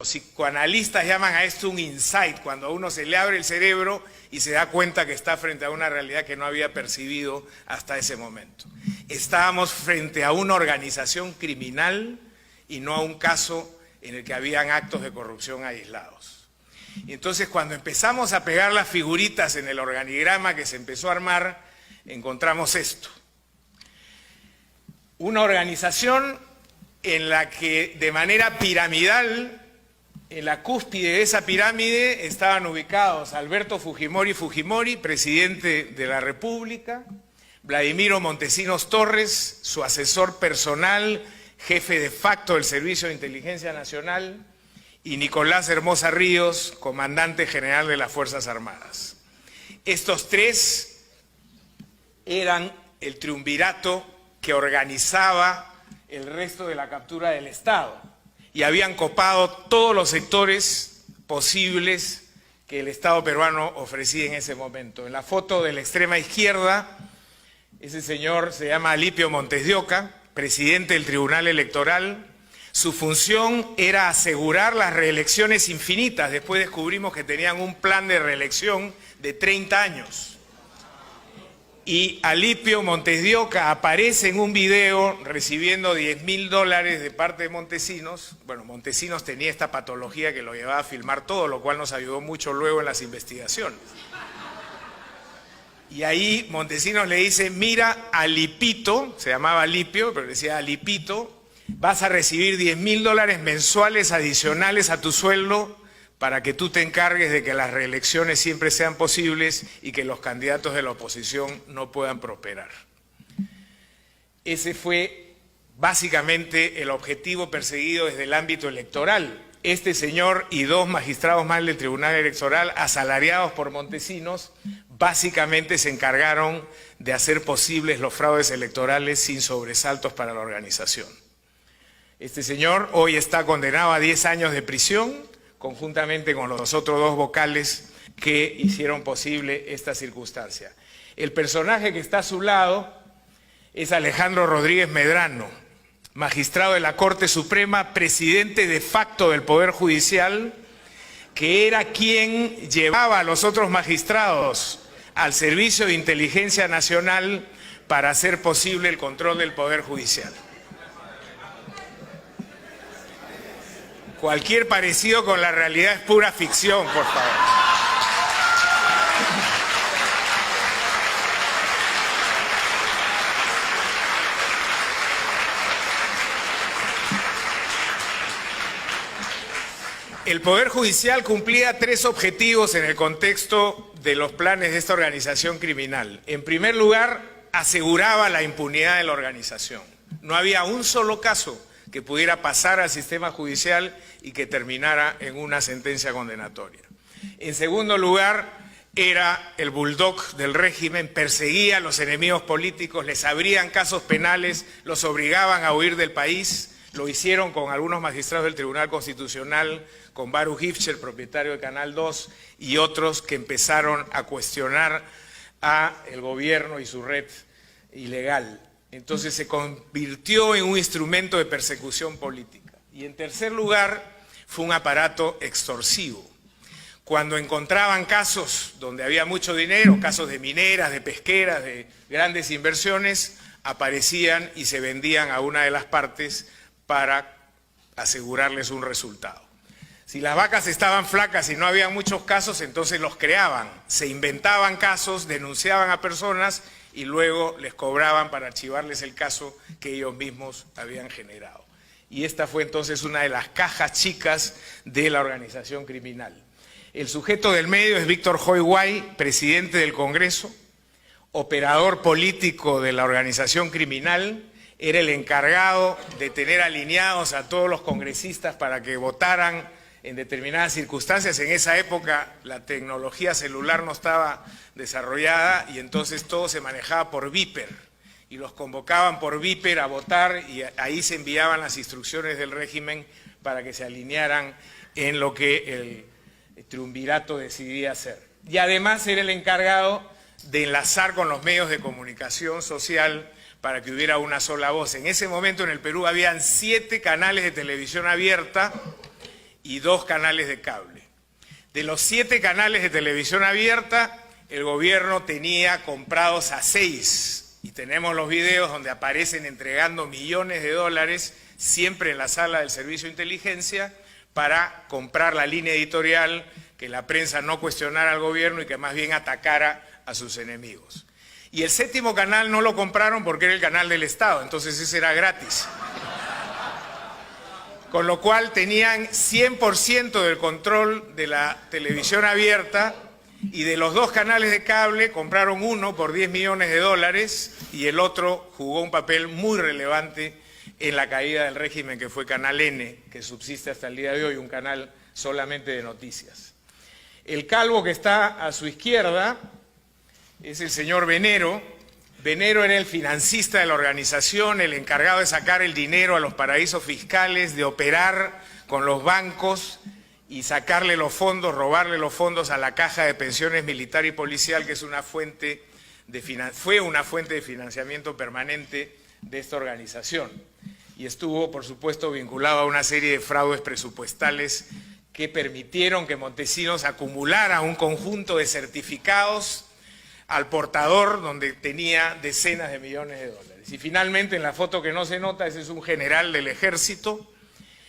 Los psicoanalistas llaman a esto un insight, cuando a uno se le abre el cerebro y se da cuenta que está frente a una realidad que no había percibido hasta ese momento. Estábamos frente a una organización criminal y no a un caso en el que habían actos de corrupción aislados. Y entonces, cuando empezamos a pegar las figuritas en el organigrama que se empezó a armar, encontramos esto. Una organización en la que de manera piramidal, en la cúspide de esa pirámide estaban ubicados Alberto Fujimori, presidente de la República, Vladimiro Montesinos Torres, su asesor personal, jefe de facto del Servicio de Inteligencia Nacional, y Nicolás Hermosa Ríos, comandante general de las Fuerzas Armadas. Estos tres eran el triunvirato que organizaba el resto de la captura del Estado y habían copado todos los sectores posibles que el Estado peruano ofrecía en ese momento. En la foto de la extrema izquierda, ese señor se llama Alipio Montes de Oca, presidente del Tribunal Electoral. Su función era asegurar las reelecciones infinitas. Después descubrimos que tenían un plan de reelección de 30 años. Y Alipio Montes de Oca aparece en un video recibiendo $10.000 de parte de Montesinos. Bueno, Montesinos tenía esta patología que lo llevaba a filmar todo, lo cual nos ayudó mucho luego en las investigaciones. Y ahí Montesinos le dice, mira, Alipito, se llamaba Alipio, pero decía Alipito, vas a recibir $10.000 mensuales adicionales a tu sueldo para que tú te encargues de que las reelecciones siempre sean posibles y que los candidatos de la oposición no puedan prosperar. Ese fue básicamente el objetivo perseguido desde el ámbito electoral. Este señor y dos magistrados más del Tribunal Electoral, asalariados por Montesinos, básicamente se encargaron de hacer posibles los fraudes electorales sin sobresaltos para la organización. Este señor hoy está condenado a 10 años de prisión, conjuntamente con los otros dos vocales que hicieron posible esta circunstancia. El personaje que está a su lado es Alejandro Rodríguez Medrano, magistrado de la Corte Suprema, presidente de facto del Poder Judicial, que era quien llevaba a los otros magistrados al Servicio de Inteligencia Nacional para hacer posible el control del Poder Judicial. Cualquier parecido con la realidad es pura ficción, por favor. El Poder Judicial cumplía 3 objetivos en el contexto de los planes de esta organización criminal. En primer lugar, aseguraba la impunidad de la organización. No había un solo caso que pudiera pasar al sistema judicial y que terminara en una sentencia condenatoria. En segundo lugar, era el bulldog del régimen, perseguía a los enemigos políticos, les abrían casos penales, los obligaban a huir del país. Lo hicieron con algunos magistrados del Tribunal Constitucional, con Baruch Ifcher, propietario de Canal 2, y otros que empezaron a cuestionar a el gobierno y su red ilegal. Entonces se convirtió en un instrumento de persecución política. Y en tercer lugar, fue un aparato extorsivo. Cuando encontraban casos donde había mucho dinero, casos de mineras, de pesqueras, de grandes inversiones, aparecían y se vendían a una de las partes para asegurarles un resultado. Si las vacas estaban flacas y no había muchos casos, entonces los creaban, se inventaban casos, denunciaban a personas y luego les cobraban para archivarles el caso que ellos mismos habían generado. Y esta fue entonces una de las cajas chicas de la organización criminal. El sujeto del medio es Víctor Joy Guay, presidente del Congreso, operador político de la organización criminal, era el encargado de tener alineados a todos los congresistas para que votaran en determinadas circunstancias. En esa época la tecnología celular no estaba desarrollada y entonces todo se manejaba por Viper y los convocaban por Viper a votar y ahí se enviaban las instrucciones del régimen para que se alinearan en lo que el triunvirato decidía hacer. Y además era el encargado de enlazar con los medios de comunicación social para que hubiera una sola voz. En ese momento en el Perú habían 7 canales de televisión abierta y 2 canales de cable. De los 7 canales de televisión abierta, el gobierno tenía comprados a 6, y tenemos los videos donde aparecen entregando millones de dólares, siempre en la sala del Servicio de Inteligencia, para comprar la línea editorial, que la prensa no cuestionara al gobierno y que más bien atacara a sus enemigos. Y el 7º canal no lo compraron porque era el canal del Estado, entonces ese era gratis. Con lo cual tenían 100% del control de la televisión abierta, y de los 2 canales de cable compraron uno por 10 millones de dólares y el otro jugó un papel muy relevante en la caída del régimen, que fue Canal N, que subsiste hasta el día de hoy, un canal solamente de noticias. El calvo que está a su izquierda es el señor Venero. Venero era el financista de la organización, el encargado de sacar el dinero a los paraísos fiscales, de operar con los bancos y sacarle los fondos, robarle los fondos a la Caja de Pensiones Militar y Policial, que es fue una fuente de financiamiento permanente de esta organización. Y estuvo, por supuesto, vinculado a una serie de fraudes presupuestales que permitieron que Montesinos acumulara un conjunto de certificados al portador, donde tenía decenas de millones de dólares. Y finalmente, en la foto que no se nota, ese es un general del ejército.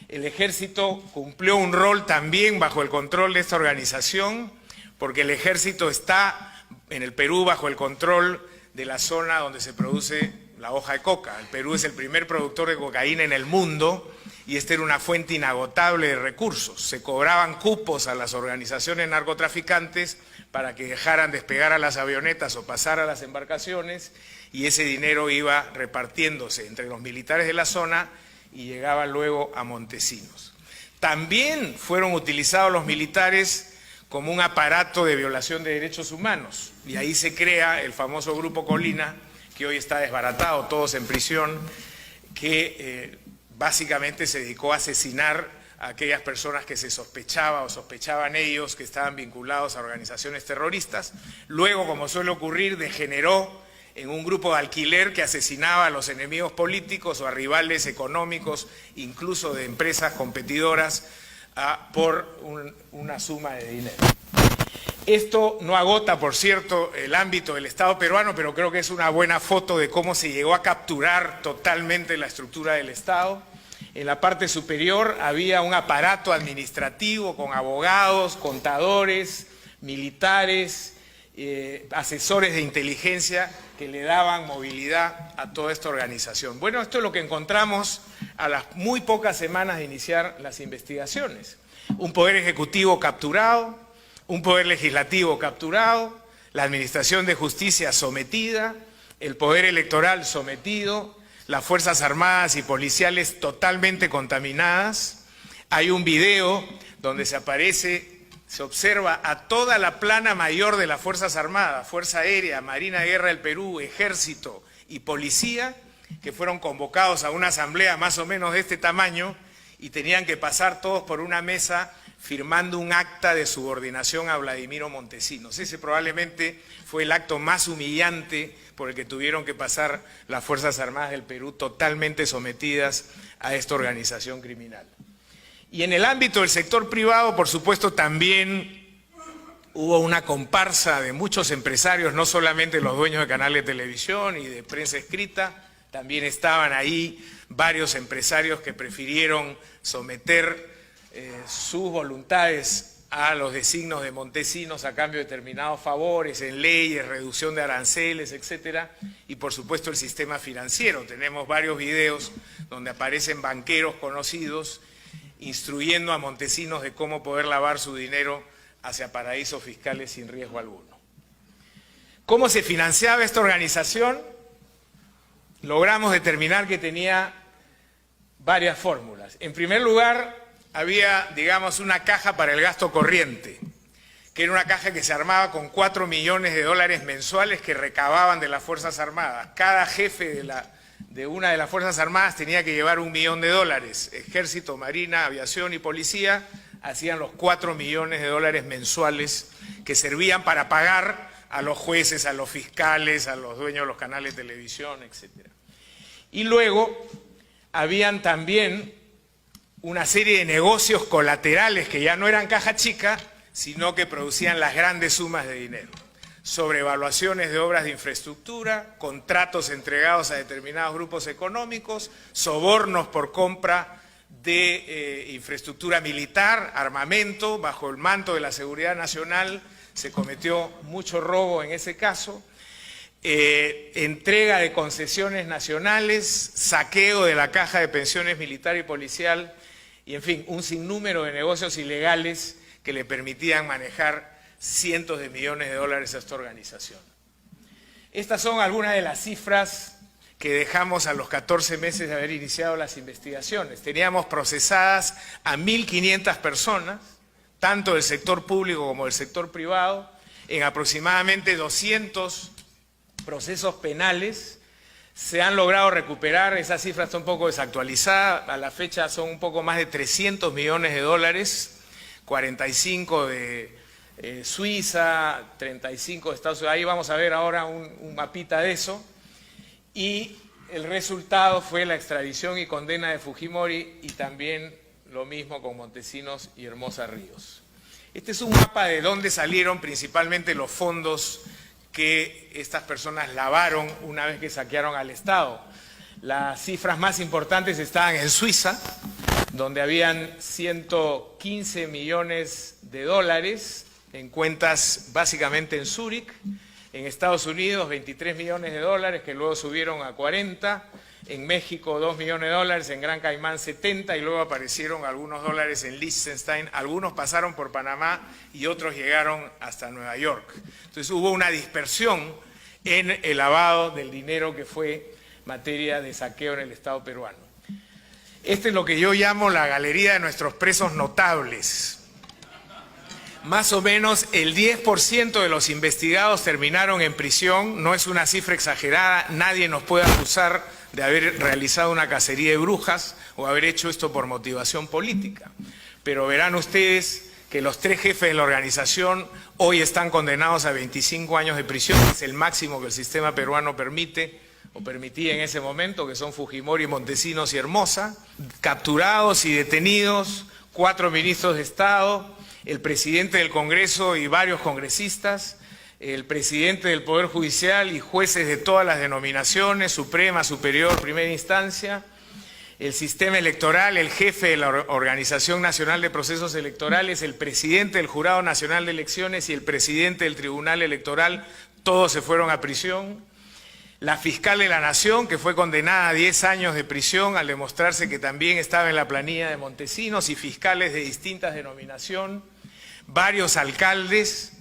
El ejército cumplió un rol también bajo el control de esta organización, porque el ejército está en el Perú bajo el control de la zona donde se produce la hoja de coca. El Perú es el primer productor de cocaína en el mundo y esta era una fuente inagotable de recursos. Se cobraban cupos a las organizaciones narcotraficantes para que dejaran despegar a las avionetas o pasar a las embarcaciones, y ese dinero iba repartiéndose entre los militares de la zona y llegaba luego a Montesinos. También fueron utilizados los militares como un aparato de violación de derechos humanos, y ahí se crea el famoso Grupo Colina, que hoy está desbaratado, todos en prisión, que básicamente se dedicó a asesinar a aquellas personas que se sospechaba o sospechaban ellos que estaban vinculados a organizaciones terroristas. Luego, como suele ocurrir, degeneró en un grupo de alquiler que asesinaba a los enemigos políticos o a rivales económicos, incluso de empresas competidoras, por una suma de dinero. Esto no agota, por cierto, el ámbito del Estado peruano, pero creo que es una buena foto de cómo se llegó a capturar totalmente la estructura del Estado. En la parte superior había un aparato administrativo con abogados, contadores, militares, asesores de inteligencia que le daban movilidad a toda esta organización. Bueno, esto es lo que encontramos a las muy pocas semanas de iniciar las investigaciones. Un poder ejecutivo capturado, un poder legislativo capturado, la administración de justicia sometida, el poder electoral sometido, las Fuerzas Armadas y policiales totalmente contaminadas. Hay un video donde se observa a toda la plana mayor de las Fuerzas Armadas, Fuerza Aérea, Marina de Guerra del Perú, Ejército y Policía, que fueron convocados a una asamblea más o menos de este tamaño y tenían que pasar todos por una mesa firmando un acta de subordinación a Vladimiro Montesinos. Ese probablemente fue el acto más humillante por el que tuvieron que pasar las Fuerzas Armadas del Perú, totalmente sometidas a esta organización criminal. Y en el ámbito del sector privado, por supuesto, también hubo una comparsa de muchos empresarios, no solamente los dueños de canales de televisión y de prensa escrita, también estaban ahí varios empresarios que prefirieron someter sus voluntades a los designios de Montesinos a cambio de determinados favores en leyes, reducción de aranceles, etcétera, y por supuesto el sistema financiero. Tenemos varios videos donde aparecen banqueros conocidos instruyendo a Montesinos de cómo poder lavar su dinero hacia paraísos fiscales sin riesgo alguno. ¿Cómo se financiaba esta organización? Logramos determinar que tenía varias fórmulas. En primer lugar, había, digamos, una caja para el gasto corriente, que era una caja que se armaba con 4 millones de dólares mensuales que recababan de las Fuerzas Armadas. Cada jefe de una de las Fuerzas Armadas tenía que llevar $1 millón. Ejército, Marina, Aviación y Policía hacían los 4 millones de dólares mensuales que servían para pagar a los jueces, a los fiscales, a los dueños de los canales de televisión, etc. Y luego habían también una serie de negocios colaterales que ya no eran caja chica, sino que producían las grandes sumas de dinero. Sobrevaluaciones de obras de infraestructura, contratos entregados a determinados grupos económicos, sobornos por compra de infraestructura militar, armamento, bajo el manto de la seguridad nacional. Se cometió mucho robo en ese caso, entrega de concesiones nacionales, saqueo de la caja de pensiones militar y policial, y en fin, un sinnúmero de negocios ilegales que le permitían manejar cientos de millones de dólares a esta organización. Estas son algunas de las cifras que dejamos a los 14 meses de haber iniciado las investigaciones. Teníamos procesadas a 1.500 personas, tanto del sector público como del sector privado, en aproximadamente 200 procesos penales. Se han logrado recuperar, esa cifra está un poco desactualizada, a la fecha son un poco más de 300 millones de dólares, 45 de Suiza, 35 de Estados Unidos, ahí vamos a ver ahora un mapita de eso, y el resultado fue la extradición y condena de Fujimori y también lo mismo con Montesinos y Hermosa Ríos. Este es un mapa de dónde salieron principalmente los fondos que estas personas lavaron una vez que saquearon al Estado. Las cifras más importantes estaban en Suiza, donde habían 115 millones de dólares en cuentas básicamente en Zúrich. En Estados Unidos 23 millones de dólares que luego subieron a 40, en México 2 millones de dólares, en Gran Caimán 70 y luego aparecieron algunos dólares en Liechtenstein, algunos pasaron por Panamá y otros llegaron hasta Nueva York. Entonces hubo una dispersión en el lavado del dinero que fue materia de saqueo en el Estado peruano. Este es lo que yo llamo la galería de nuestros presos notables. Más o menos el 10% de los investigados terminaron en prisión, no es una cifra exagerada, nadie nos puede acusar de haber realizado una cacería de brujas o haber hecho esto por motivación política. Pero verán ustedes que los 3 jefes de la organización hoy están condenados a 25 años de prisión, que es el máximo que el sistema peruano permite o permitía en ese momento, que son Fujimori, Montesinos y Hermosa, capturados y detenidos 4 ministros de Estado, el presidente del Congreso y varios congresistas, el presidente del Poder Judicial y jueces de todas las denominaciones, Suprema, Superior, Primera Instancia, el sistema electoral, el jefe de la Organización Nacional de Procesos Electorales, el presidente del Jurado Nacional de Elecciones y el presidente del Tribunal Electoral, todos se fueron a prisión. La fiscal de la Nación, que fue condenada a 10 años de prisión al demostrarse que también estaba en la planilla de Montesinos, y fiscales de distintas denominaciones, varios alcaldes,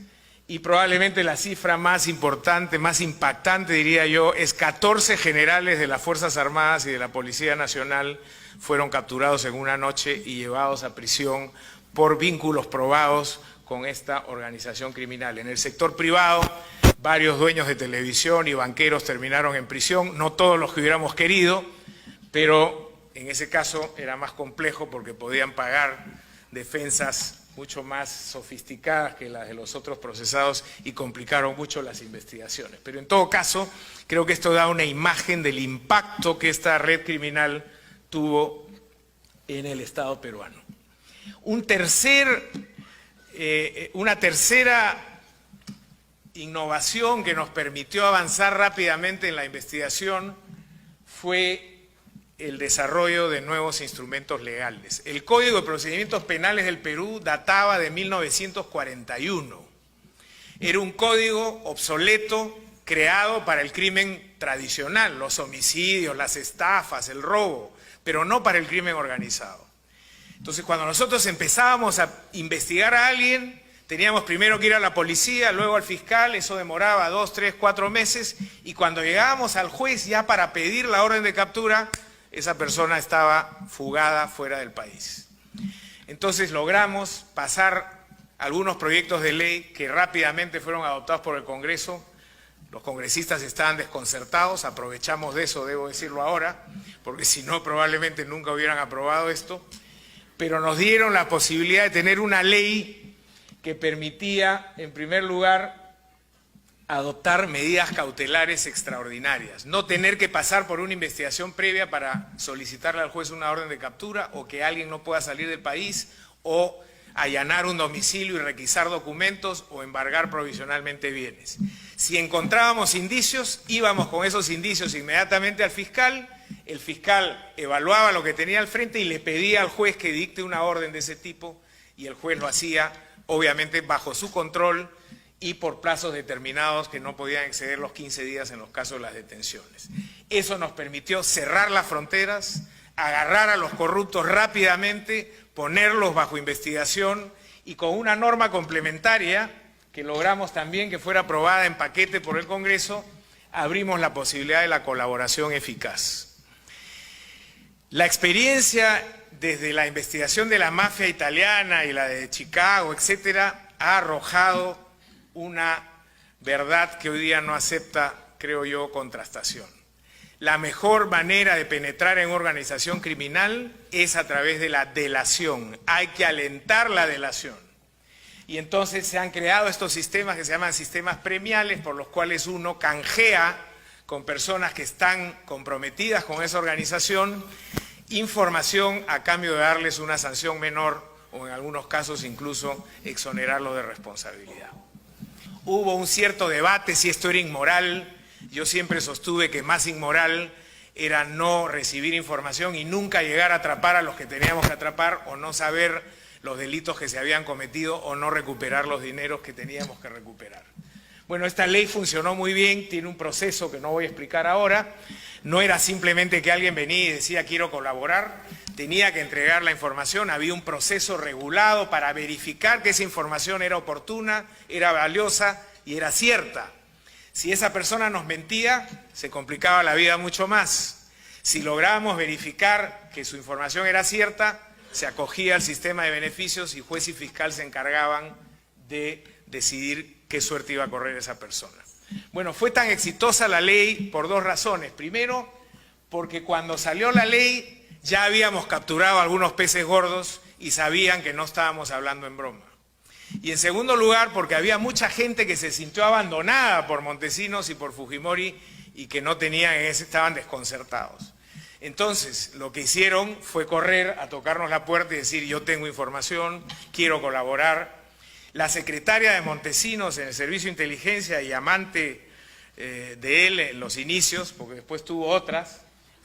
y probablemente la cifra más importante, más impactante diría yo, es 14 generales de las Fuerzas Armadas y de la Policía Nacional fueron capturados en una noche y llevados a prisión por vínculos probados con esta organización criminal. En el sector privado, varios dueños de televisión y banqueros terminaron en prisión, no todos los que hubiéramos querido, pero en ese caso era más complejo porque podían pagar defensas mucho más sofisticadas que las de los otros procesados y complicaron mucho las investigaciones. Pero en todo caso, creo que esto da una imagen del impacto que esta red criminal tuvo en el Estado peruano. Una tercera innovación que nos permitió avanzar rápidamente en la investigación fue el desarrollo de nuevos instrumentos legales. El Código de Procedimientos Penales del Perú databa de 1941. Era un código obsoleto creado para el crimen tradicional, los homicidios, las estafas, el robo, pero no para el crimen organizado. Entonces, cuando nosotros empezábamos a investigar a alguien, teníamos primero que ir a la policía, luego al fiscal, eso demoraba 2, 3, 4 meses, y cuando llegábamos al juez ya para pedir la orden de captura, esa persona estaba fugada fuera del país. Entonces logramos pasar algunos proyectos de ley que rápidamente fueron adoptados por el Congreso. Los congresistas estaban desconcertados, aprovechamos de eso, debo decirlo ahora, porque si no probablemente nunca hubieran aprobado esto, pero nos dieron la posibilidad de tener una ley que permitía, en primer lugar, adoptar medidas cautelares extraordinarias, no tener que pasar por una investigación previa para solicitarle al juez una orden de captura o que alguien no pueda salir del país o allanar un domicilio y requisar documentos o embargar provisionalmente bienes. Si encontrábamos indicios, íbamos con esos indicios inmediatamente al fiscal, el fiscal evaluaba lo que tenía al frente y le pedía al juez que dicte una orden de ese tipo y el juez lo hacía, obviamente bajo su control y por plazos determinados que no podían exceder los 15 días en los casos de las detenciones. Eso nos permitió cerrar las fronteras, agarrar a los corruptos rápidamente, ponerlos bajo investigación y con una norma complementaria que logramos también que fuera aprobada en paquete por el Congreso, abrimos la posibilidad de la colaboración eficaz. La experiencia desde la investigación de la mafia italiana y la de Chicago, etcétera, ha arrojado una verdad que hoy día no acepta, creo yo, contrastación. La mejor manera de penetrar en organización criminal es a través de la delación. Hay que alentar la delación. Y entonces se han creado estos sistemas que se llaman sistemas premiales, por los cuales uno canjea con personas que están comprometidas con esa organización información a cambio de darles una sanción menor o en algunos casos incluso exonerarlos de responsabilidad. Hubo un cierto debate si esto era inmoral. Yo siempre sostuve que más inmoral era no recibir información y nunca llegar a atrapar a los que teníamos que atrapar o no saber los delitos que se habían cometido o no recuperar los dineros que teníamos que recuperar. Bueno, esta ley funcionó muy bien, tiene un proceso que no voy a explicar ahora. No era simplemente que alguien venía y decía quiero colaborar, tenía que entregar la información, había un proceso regulado para verificar que esa información era oportuna, era valiosa y era cierta. Si esa persona nos mentía, se complicaba la vida mucho más. Si lográbamos verificar que su información era cierta, se acogía al sistema de beneficios y juez y fiscal se encargaban de decidir qué suerte iba a correr esa persona. Bueno, fue tan exitosa la ley por dos razones. Primero, porque cuando salió la ley ya habíamos capturado algunos peces gordos y sabían que no estábamos hablando en broma. Y en segundo lugar, porque había mucha gente que se sintió abandonada por Montesinos y por Fujimori y que no tenían, estaban desconcertados. Entonces, lo que hicieron fue correr a tocarnos la puerta y decir, yo tengo información, quiero colaborar. La secretaria de Montesinos en el Servicio de Inteligencia y amante de él en los inicios, porque después tuvo otras,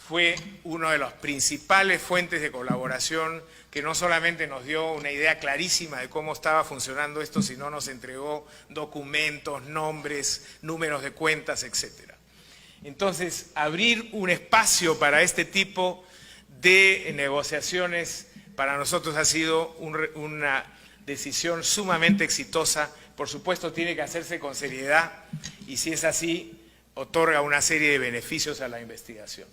fue una de las principales fuentes de colaboración que no solamente nos dio una idea clarísima de cómo estaba funcionando esto, sino nos entregó documentos, nombres, números de cuentas, etcétera. Entonces, abrir un espacio para este tipo de negociaciones para nosotros ha sido una decisión sumamente exitosa. Por supuesto, tiene que hacerse con seriedad y si es así, otorga una serie de beneficios a la investigación.